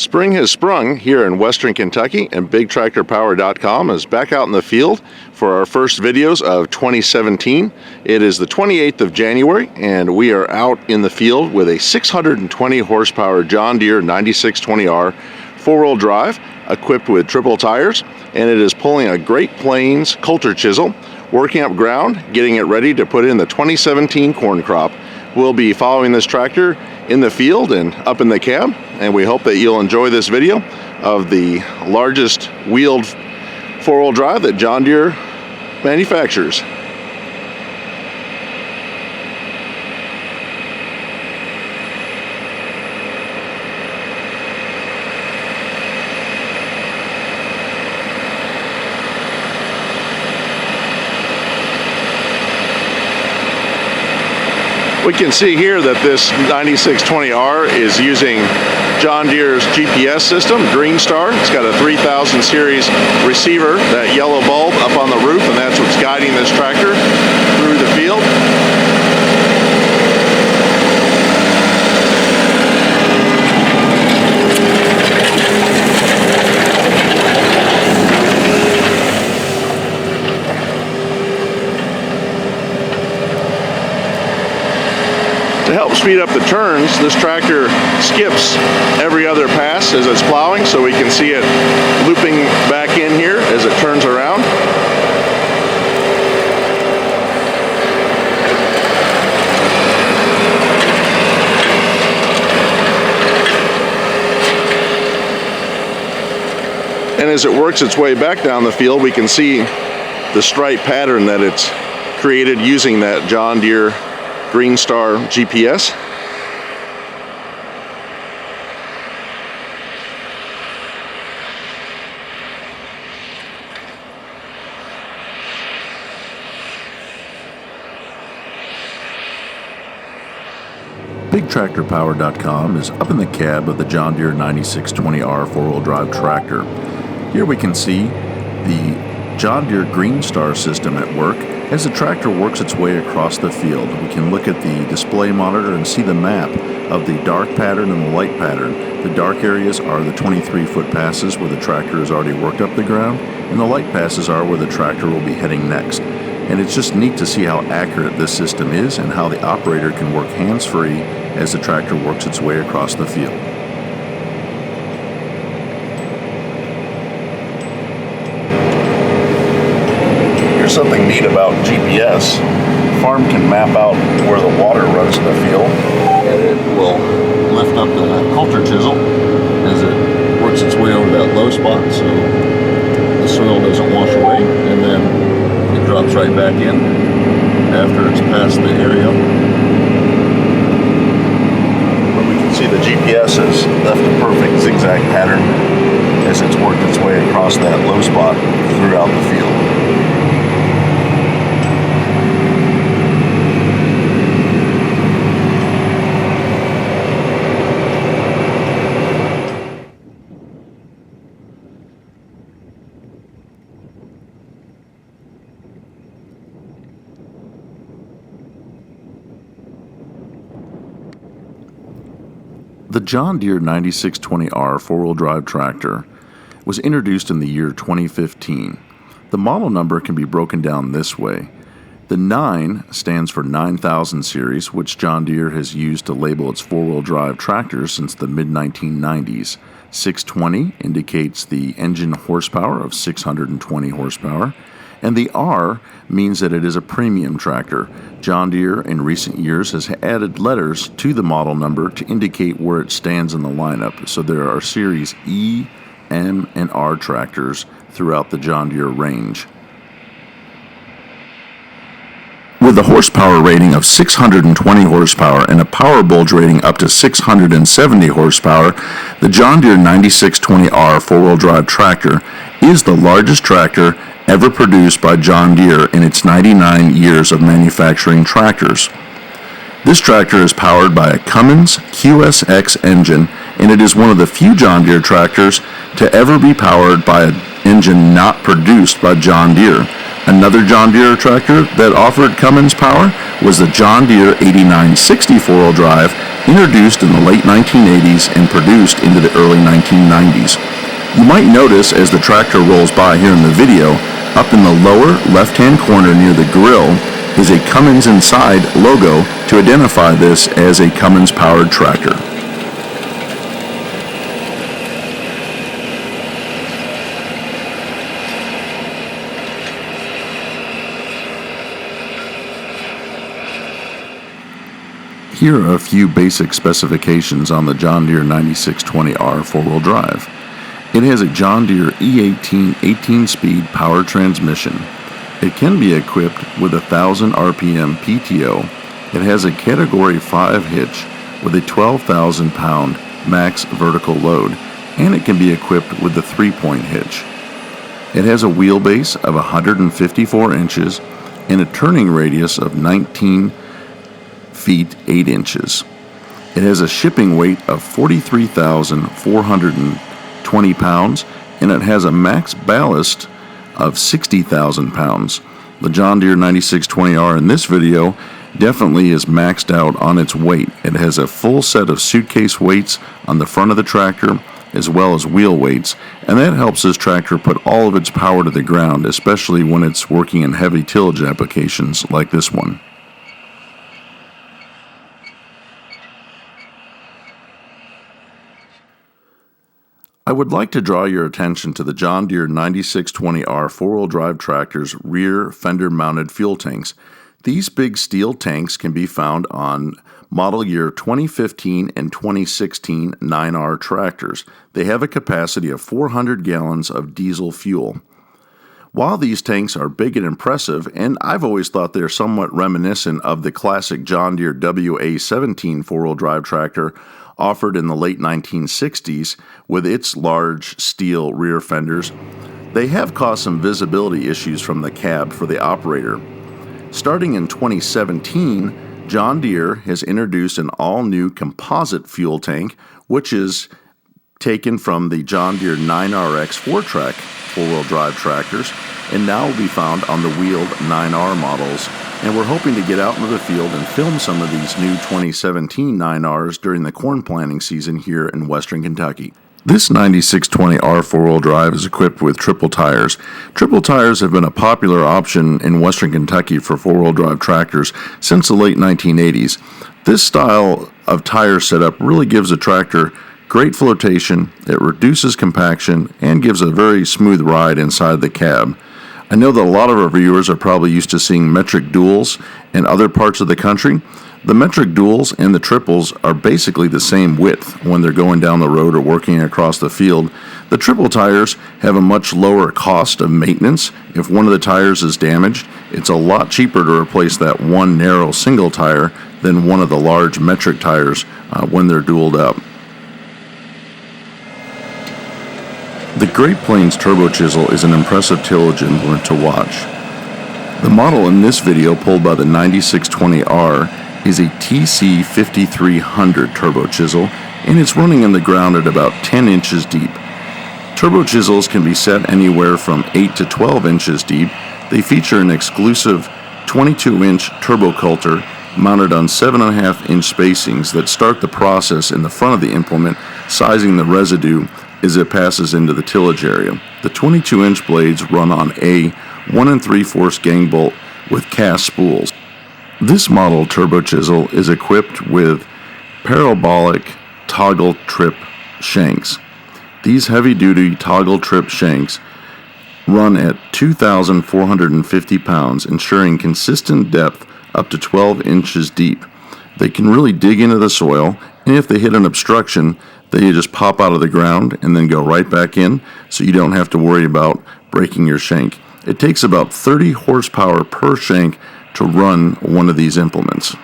Spring has sprung here in Western Kentucky, and bigtractorpower.com is back out in the field for our first videos of 2017. It is the 28th of January, and we are out in the field with a 620 horsepower John Deere 9620R four-wheel drive equipped with triple tires, and it is pulling a Great Plains Coulter chisel, working up ground, getting it ready to put in the 2017 corn crop. We'll be following this tractor in the field and up in the cab, and we hope that you'll enjoy this video of the largest wheeled four-wheel drive that John Deere manufactures. We can see here that this 9620R is using John Deere's GPS system, Green Star. It's got a 3000 series receiver, that yellow bulb up on the roof, and that's what's guiding this tractor through the field. To help speed up the turns, this tractor skips every other pass as it's plowing, so we can see it looping back in here as it turns around. And as it works its way back down the field, we can see the stripe pattern that it's created using that John Deere Green Star GPS. bigtractorpower.com is up in the cab of the John Deere 9620R four-wheel drive tractor. Here we can see the John Deere Green Star system at work. As the tractor works its way across the field, we can look at the display monitor and see the map of the dark pattern and the light pattern. The dark areas are the 23-foot passes where the tractor has already worked up the ground, and the light passes are where the tractor will be heading next. And it's just neat to see how accurate this system is and how the operator can work hands-free as the tractor works its way across the field. Something neat about GPS. The farm can map out where the water runs in the field, and it will lift up the Coulter chisel as it works its way over that low spot so the soil doesn't wash away, and then it drops right back in after it's past the area. But we can see the GPS has left a perfect zigzag pattern as it's worked its way across that low spot throughout the field. The John Deere 9620R four-wheel drive tractor was introduced in the year 2015. The model number can be broken down this way. The 9 stands for 9000 series, which John Deere has used to label its four-wheel drive tractors since the mid-1990s. 620 indicates the engine horsepower of 620 horsepower. And the R means that it is a premium tractor. John Deere in recent years has added letters to the model number to indicate where it stands in the lineup. So there are series E, M, and R tractors throughout the John Deere range. With a horsepower rating of 620 horsepower and a power bulge rating up to 670 horsepower, the John Deere 9620R four-wheel drive tractor is the largest tractor ever produced by John Deere in its 99 years of manufacturing tractors. This tractor is powered by a Cummins QSX engine, and it is one of the few John Deere tractors to ever be powered by an engine not produced by John Deere. Another John Deere tractor that offered Cummins power was the John Deere 8960 four-wheel drive, introduced in the late 1980s and produced into the early 1990s. You might notice as the tractor rolls by here in the video, up in the lower left-hand corner near the grill is a Cummins Inside logo to identify this as a Cummins-powered tractor. Here are a few basic specifications on the John Deere 9620R four-wheel drive. It has a John Deere E18 18-speed power transmission. It can be equipped with 1,000 RPM PTO. It has a Category 5 hitch with a 12,000-pound max vertical load, and it can be equipped with the 3-point hitch. It has a wheelbase of 154 inches and a turning radius of 19 feet 8 inches. It has a shipping weight of 43,420 pounds, and it has a max ballast of 60,000 pounds. The John Deere 9620R in this video definitely is maxed out on its weight. It has a full set of suitcase weights on the front of the tractor as well as wheel weights, and that helps this tractor put all of its power to the ground, especially when it's working in heavy tillage applications like this one. I would like to draw your attention to the John Deere 9620R four-wheel drive tractor's rear fender-mounted fuel tanks. These big steel tanks can be found on model year 2015 and 2016 9R tractors. They have a capacity of 400 gallons of diesel fuel. While these tanks are big and impressive, and I've always thought they're somewhat reminiscent of the classic John Deere WA17 four-wheel drive tractor offered in the late 1960s with its large steel rear fenders, they have caused some visibility issues from the cab for the operator. Starting in 2017, John Deere has introduced an all-new composite fuel tank, which is taken from the John Deere 9RX 4-track four-wheel drive tractors, and now will be found on the wheeled 9R models. And we're hoping to get out into the field and film some of these new 2017 9Rs during the corn planting season here in western Kentucky. This 9620R four-wheel drive is equipped with triple tires. Triple tires have been a popular option in western Kentucky for four-wheel drive tractors since the late 1980s. This style of tire setup really gives a tractor great flotation, it reduces compaction, and gives a very smooth ride inside the cab. I know that a lot of our viewers are probably used to seeing metric duals in other parts of the country. The metric duals and the triples are basically the same width when they're going down the road or working across the field. The triple tires have a much lower cost of maintenance. If one of the tires is damaged, it's a lot cheaper to replace that one narrow single tire than one of the large metric tires when they're dualed up. The Great Plains Turbo Chisel is an impressive tillage implement to watch. The model in this video pulled by the 9620R is a TC5300 Turbo Chisel, and it's running in the ground at about 10 inches deep. Turbo Chisels can be set anywhere from 8 to 12 inches deep. They feature an exclusive 22-inch turbo coulter mounted on 7.5-inch spacings that start the process in the front of the implement, sizing the residue as it passes into the tillage area. The 22-inch blades run on a 1 3/4 gang bolt with cast spools. This model turbo chisel is equipped with parabolic toggle trip shanks. These heavy-duty toggle trip shanks run at 2,450 pounds, ensuring consistent depth up to 12 inches deep. They can really dig into the soil, and if they hit an obstruction, they just pop out of the ground and then go right back in, so you don't have to worry about breaking your shank. It takes about 30 horsepower per shank to run one of these implements.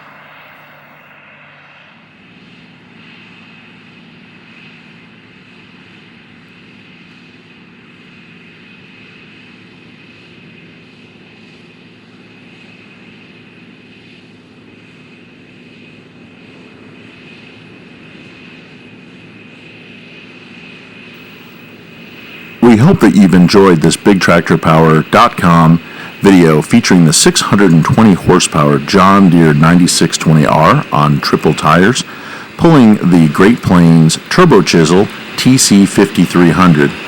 We hope that you've enjoyed this bigtractorpower.com video featuring the 620 horsepower John Deere 9620R on triple tires. pulling the Great Plains Turbo Chisel TC5300.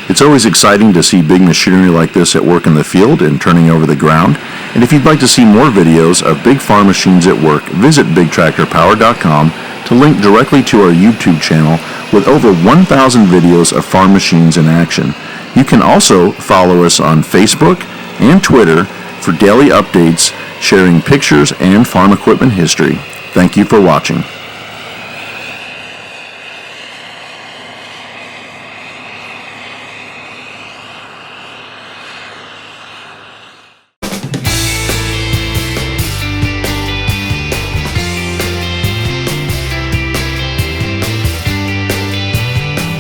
It's always exciting to see big machinery like this at work in the field and turning over the ground. And if you'd like to see more videos of big farm machines at work, visit bigtractorpower.com to link directly to our YouTube channel with over 1,000 videos of farm machines in action. You can also follow us on Facebook and Twitter for daily updates sharing pictures and farm equipment history. Thank you for watching.